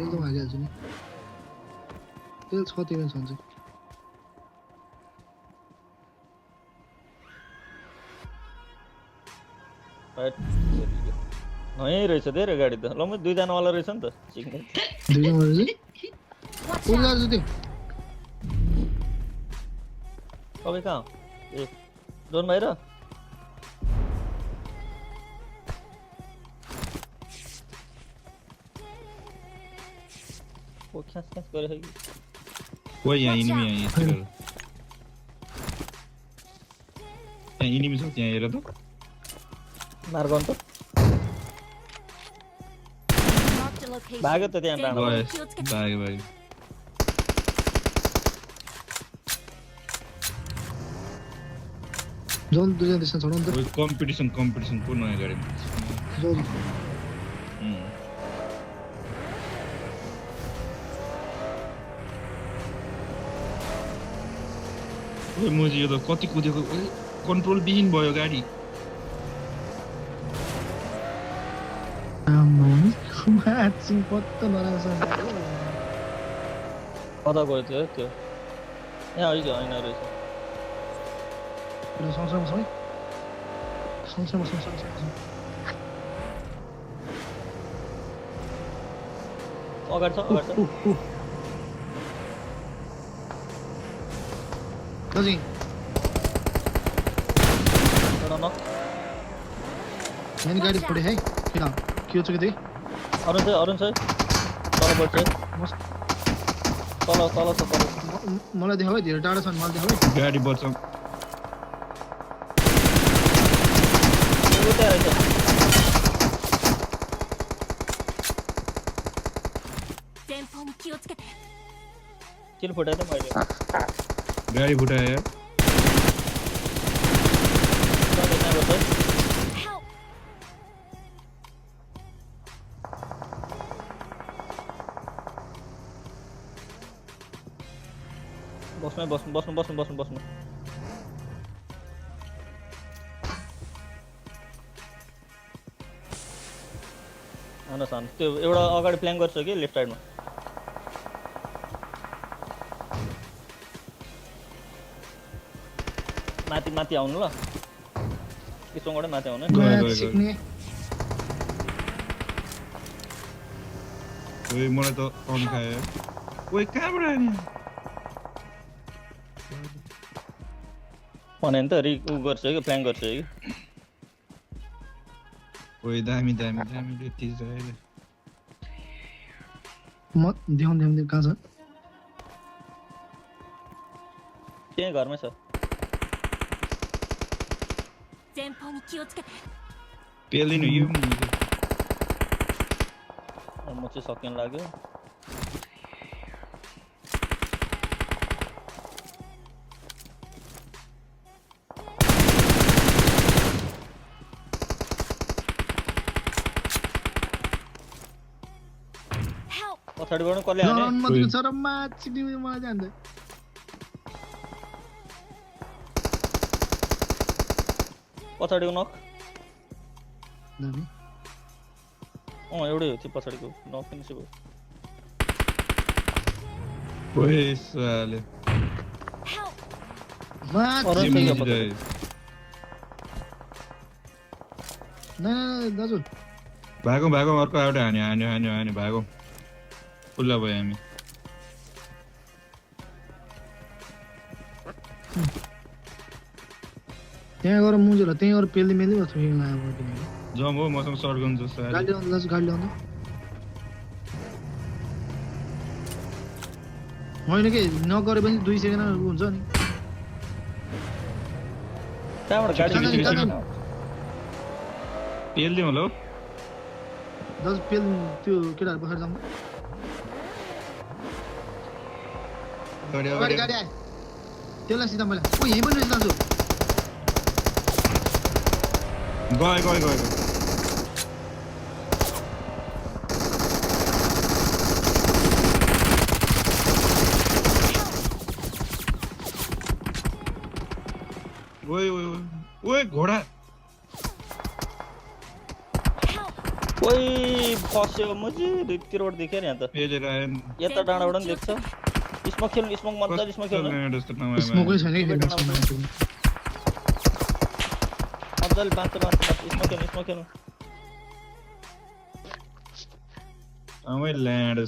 तेल त हालिहाल्छु नि तेल छ तिमी सन्चै यहीँ रहेछ धेरै गाडी त ल म दुईजना वाला रहेछ नि त सिक्ने दुईजना रहेछ पुग्ला जति तपाईँ कहाँ ए जोन बाहिर ओ ख्यास ख्यास गरेछ कि कोही यहाँ इनिमी यहाँ यतिर यहाँ इनिमी छ त्यहाँ हेर त मार्गन त भाग्यो त त्यहाँ डाँडा गएस भाग्यो भाग्यो जोन दुईजना त्यसमा छोड नि त कोही कम्पिटिसन को नयाँ गाडीमा जोन ओइ मोजी यो त कति कुदेको कन्ट्रोल विहीन भयो गाडी माछिङ पत्तो नराम्रो कता गयो त्यो त्यो यहाँ होइन होइन रहेछ अगाडि छ दाजु एउटा नक यहाँ गाडी फोडे है किन के हो चाहिँ अरुण चाहिँ तल बढ्छ तल छ तल मलाई देखाऊ है धेरै टाढा छ मलाई देखाऊ है गाडी बचाऊ उतै रहेछ किन फुटाए त मैले गाडी फुटायो बस्नु आउनुहोस् त्यो एउटा अगाडि प्लान गर्छ कि लेफ्ट साइडमा माथि आउनु ल किसोङबाट माथि आउनु ओइ मलाई त कम खायो ओइ कहाँबाट आयो भने नि त उ गर्छ कि प्लान गर्छ कि ओइ दामी त्यति चाहियो म देखाउँ कहाँ छ त्यही घरमै छ पेलिनु यो म चाहिँ सकिन लाग्यो पछाडिबाट कसले हाने पछाडिको नक एउटै हो त्यो पछाडिको नक पनि छ ओइ साले दाजु भागौँ अर्को एउटा हान्यो भागौँ खुल्ला भयो हामी त्यहाँ गएर मुजुला त्यहाँ गएर पेल्दै मेल्दै बस्छ जम हो मसँग सर्ट गर्नु जस्तो गाडी ल्याउँदा दाजु गाडी ल्याउँदा होइन कि नगरे पनि 2 सेकेन्ड हुन्छ नि त्यहाँबाट गाडी पेल्दिउँ होला दाजु पेल त्यो केटाहरू बसेर जाउँ गाडी आयो त्यसलाई सिधा मैले ओ यहीँ पनि रहेछ दाजु गयो ओए घोडा ओइ फस्यो मुजी दुईतिरबाट देख्यो नि यहाँ त ये रायन यता डाँडाबाट पनि देख्छ स्मोक खेल्नु स्मोक मजाले स्मोक खेल्नु ल्यान्ड यस्तो नभए स्मोकै छैन कि फेरि मजाले बाँच्छ स्मोक खेल्नु ल्यान्ड